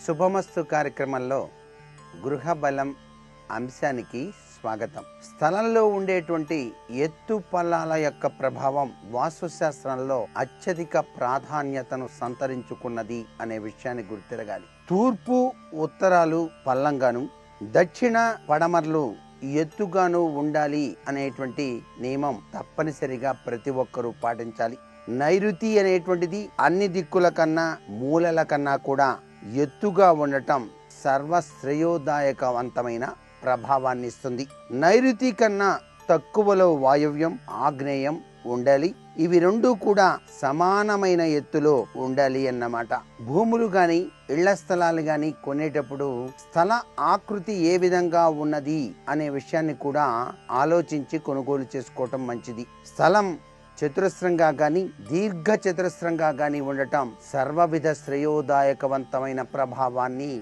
శుభమస్తు కార్యక్రమంలో గృహ బలం అంశానికి స్వాగతం. స్థలంలో ఉండేటువంటి ఎత్తు పల్లాల యొక్క ప్రభావం వాస్తుశాస్త్రంలో అత్యధిక ప్రాధాన్యతను సంతరించుకున్నది అనే విషయాన్ని గుర్తిరగాలి. తూర్పు ఉత్తరాలు పల్లంగాను, దక్షిణ పడమర్లు ఎత్తుగాను ఉండాలి అనేటువంటి నియమం తప్పనిసరిగా ప్రతి ఒక్కరూ పాటించాలి. నైరుతి అనేటువంటిది అన్ని దిక్కుల కన్నా మూలల కన్నా కూడా ఎత్తుగా ఉండటం సర్వశ్రేయోదాయకవంతమైన ప్రభావాన్ని ఇస్తుంది. నైరుతి కన్నా తక్కువలో వాయవ్యం, ఆగ్నేయం ఉండాలి. ఇవి రెండు కూడా సమానమైన ఎత్తులో ఉండాలి అన్నమాట. భూములు గాని ఇళ్ల స్థలాలు గాని కొనేటప్పుడు స్థల ఆకృతి ఏ విధంగా ఉన్నది అనే విషయాన్ని కూడా ఆలోచించి కొనుగోలు చేసుకోవటం మంచిది. స్థలం చతురస్రంగా గాని దీర్ఘ చతురస్రంగా గాని ఉండటం సర్వవిధ శ్రేయోదాయకవంతమైన ప్రభావాన్ని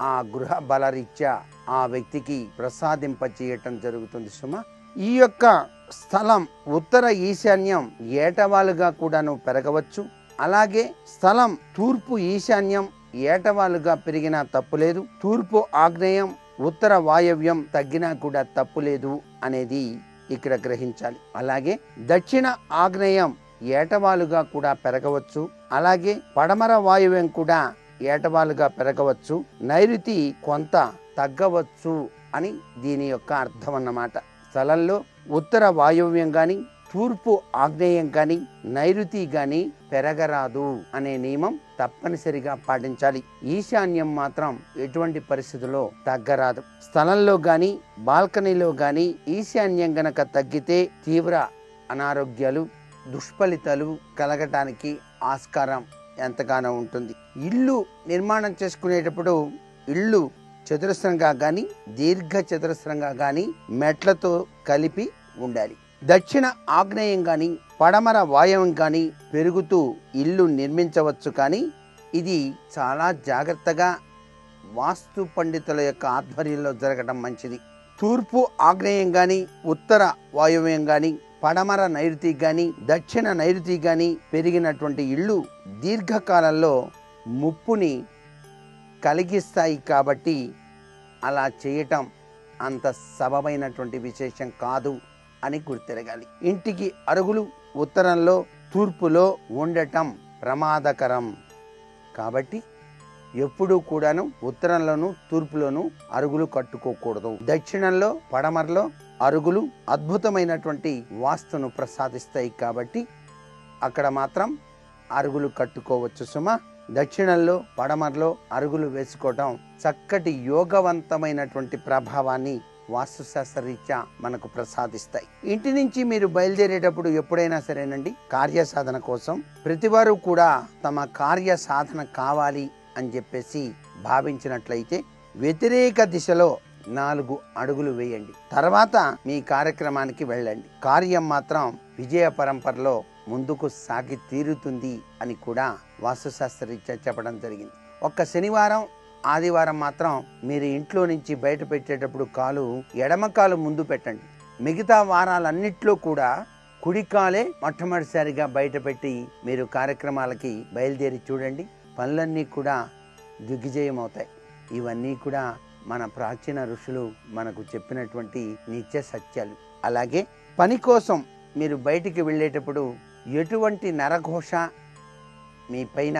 ఆ గృహ బలరీత్యా ఆ వ్యక్తికి ప్రసాదింపచేయటం జరుగుతుంది. సుమ, ఈ యొక్క స్థలం ఉత్తర ఈశాన్యం ఏటవాలుగా కూడాను పెరగవచ్చు. అలాగే స్థలం తూర్పు ఈశాన్యం ఏటవాలుగా పెరిగినా తప్పులేదు. తూర్పు ఆగ్నేయం, ఉత్తర వాయవ్యం తగ్గినా కూడా తప్పులేదు అనేది ఇక్కడ గ్రహించాలి. అలాగే దక్షిణ ఆగ్నేయం ఏటవాలుగా కూడా పెరగవచ్చు. అలాగే పడమర వాయువ్యం కూడా ఏటవాలుగా పెరగవచ్చు. నైరుతి కొంత తగ్గవచ్చు అని దీని యొక్క అర్థం అన్నమాట. స్థలంలో ఉత్తర వాయువ్యం గాని, తూర్పు ఆగ్నేయం గాని, నైరుతి గాని పెరగరాదు అనే నియమం తప్పనిసరిగా పాటించాలి. ఈశాన్యం మాత్రం ఎటువంటి పరిస్థితుల్లో తగ్గరాదు. స్థలంలో గాని బాల్కనీలో గాని ఈశాన్యం గనక తగ్గితే తీవ్ర అనారోగ్యాలు, దుష్ఫలితాలు కలగటానికి ఆస్కారం ఎంతగానో ఉంటుంది. ఇల్లు నిర్మాణం చేసుకునేటప్పుడు ఇల్లు చతురస్రంగా గాని దీర్ఘ చతురస్రంగా గాని మెట్లతో కలిపి ఉండాలి. దక్షిణ ఆగ్నేయం గాని పడమర వాయవం గాని పెరుగుతూ ఇల్లు నిర్మించవచ్చు. కానీ ఇది చాలా జాగ్రత్తగా వాస్తు పండితుల యొక్క ఆధ్వర్యంలో జరగడం మంచిది. తూర్పు ఆగ్నేయం గాని ఉత్తర వాయువ్యం గాని పడమర నైరుతి గాని దక్షిణ నైరుతి గాని పెరిగినటువంటి ఇళ్ళు దీర్ఘకాలంలో ముప్పుని కలిగిస్తాయి. కాబట్టి అలా చేయటం అంత సబబైనటువంటి విశేషం కాదు అని గుర్తిరగాలి. ఇంటికి అరుగులు ఉత్తరంలో తూర్పులో ఉండటం ప్రమాదకరం. కాబట్టి ఎప్పుడూ కూడాను ఉత్తరంలోను తూర్పులోను అరుగులు కట్టుకోకూడదు. దక్షిణంలో పడమరలో అరుగులు అద్భుతమైనటువంటి వాస్తును ప్రసాదిస్తాయి. కాబట్టి అక్కడ మాత్రం అరుగులు కట్టుకోవచ్చు. సుమ, దక్షిణంలో పడమరలో అరుగులు వేసుకోవటం చక్కటి యోగవంతమైనటువంటి ప్రభావాన్ని వాస్తుశాస్త్రరీత్యా మనకు ప్రసాదిస్తాయి. ఇంటి నుంచి మీరు బయలుదేరేటప్పుడు ఎప్పుడైనా సరేనండి, కార్యసాధన కోసం ప్రతివారు కూడా తమ కార్య సాధన కావాలి అని చెప్పేసి భావించినట్లయితే వ్యతిరేక దిశలో 4 అడుగులు వేయండి. తర్వాత మీ కార్యక్రమానికి వెళ్ళండి. కార్యం మాత్రం విజయ పరంపరలో ముందుకు సాగి తీరుతుంది అని కూడా వాస్తుశాస్త్రరీత్యా చెప్పడం జరిగింది. ఒక్క శనివారం ఆదివారం మాత్రం మీరు ఇంట్లో నుంచి బయట పెట్టేటప్పుడు కాలు ఎడమ కాలు ముందు పెట్టండి. మిగతా వారాలన్నిట్లో కూడా కుడి కాలే మొట్టమొదటిసారిగా బయట పెట్టి మీరు కార్యక్రమాలకి బయలుదేరి చూడండి. పనులన్నీ కూడా దిగ్విజయం అవుతాయి. ఇవన్నీ కూడా మన ప్రాచీన ఋషులు మనకు చెప్పినటువంటి నిత్య సత్యాలు. అలాగే పని కోసం మీరు బయటికి వెళ్ళేటప్పుడు ఎటువంటి నరఘోష మీ పైన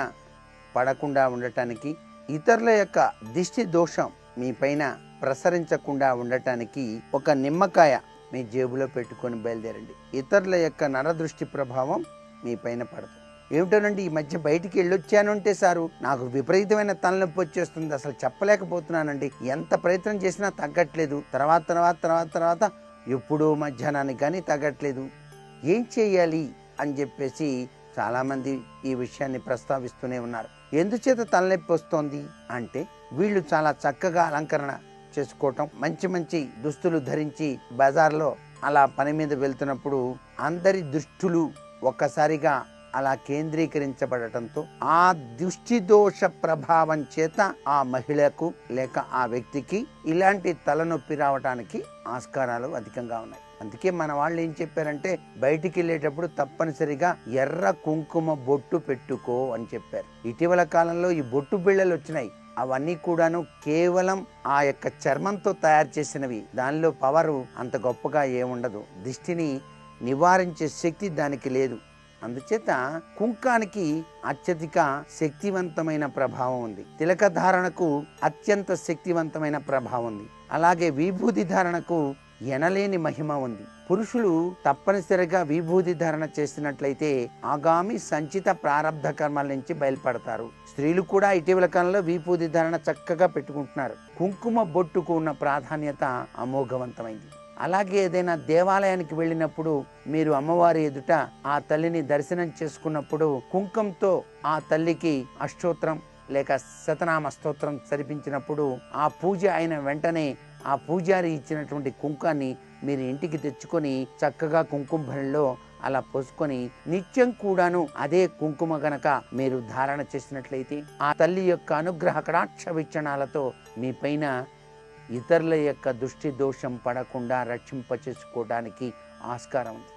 పడకుండా ఉండటానికి, ఇతరుల యొక్క దిష్టి దోషం మీ పైన ప్రసరించకుండా ఉండటానికి ఒక నిమ్మకాయ మీ జేబులో పెట్టుకొని బయలుదేరండి. ఇతరుల యొక్క నరదృష్టి ప్రభావం మీ పైన పడదు. ఏమిటోనండి, ఈ మధ్య బయటికి వెళ్ళొచ్చాను అంటే సారు నాకు విపరీతమైన తలనొప్పి వచ్చేస్తుంది, అసలు చెప్పలేకపోతున్నానండి, ఎంత ప్రయత్నం చేసినా తగ్గట్లేదు, తర్వాత ఎప్పుడో మధ్యాహ్నానికి కానీ తగ్గట్లేదు, ఏం చేయాలి అని చెప్పేసి చాలా మంది ఈ విషయాన్ని ప్రస్తావిస్తూనే ఉన్నారు. ఎందుచేత తలనొప్పి వస్తోంది అంటే వీళ్ళు చాలా చక్కగా అలంకరణ చేసుకోవటం, మంచి మంచి దుస్తులు ధరించి బజార్లో అలా పని మీద వెళ్తున్నప్పుడు అందరి దృష్టులు ఒక్కసారిగా అలా కేంద్రీకరించబడటంతో ఆ దృష్టి దోష ప్రభావం చేత ఆ మహిళకు లేక ఆ వ్యక్తికి ఇలాంటి తలనొప్పి రావడానికి ఆస్కారాలు అధికంగా ఉన్నాయి. అందుకే మన వాళ్ళు ఏం చెప్పారంటే బయటికి వెళ్ళేటప్పుడు తప్పనిసరిగా ఎర్ర కుంకుమ బొట్టు పెట్టుకో అని చెప్పారు. ఇటీవల కాలంలో ఈ బొట్టు బిళ్ళలు వచ్చినాయి. అవన్నీ కూడాను కేవలం ఆ యొక్క చర్మంతో తయారు చేసినవి. దానిలో పవరు అంత గొప్పగా ఏముండదు. దిష్టిని నివారించే శక్తి దానికి లేదు. అందుచేత కుంకానికి అత్యధిక శక్తివంతమైన ప్రభావం ఉంది. తిలక ధారణకు అత్యంత శక్తివంతమైన ప్రభావం ఉంది. అలాగే విభూతి ధారణకు ఎనలేని మహిమ ఉంది. పురుషులు తప్పనిసరిగా విభూతి ధారణ చేసినట్లయితే ఆగామి సంచిత ప్రారంధ కర్మాల నుంచి బయలుపడతారు. స్త్రీలు కూడా ఇటీవల కాలంలో విభూతి ధారణ చక్కగా పెట్టుకుంటున్నారు. కుంకుమ బొట్టుకు ఉన్న ప్రాధాన్యత అమోఘవంతమైంది. అలాగే ఏదైనా దేవాలయానికి వెళ్ళినప్పుడు మీరు అమ్మవారి ఎదుట ఆ తల్లిని దర్శనం చేసుకున్నప్పుడు కుంకంతో ఆ తల్లికి అష్టోత్తరం లేక శతనామ స్తోత్రం సరిపించినప్పుడు ఆ పూజ అయిన వెంటనే ఆ పూజారి ఇచ్చినటువంటి కుంకాన్ని మీరు ఇంటికి తెచ్చుకొని చక్కగా కుంకుమ భరణిలో అలా పోసుకొని నిత్యం కూడాను అదే కుంకుమ గనక మీరు ధారణ చేసినట్లయితే ఆ తల్లి యొక్క అనుగ్రహ కటాక్ష వీక్షణాలతో మీ పైన ఇతరుల యొక్క దృష్టి దోషం పడకుండా రక్షింప చేసుకోవడానికి ఆస్కారం ఉంది.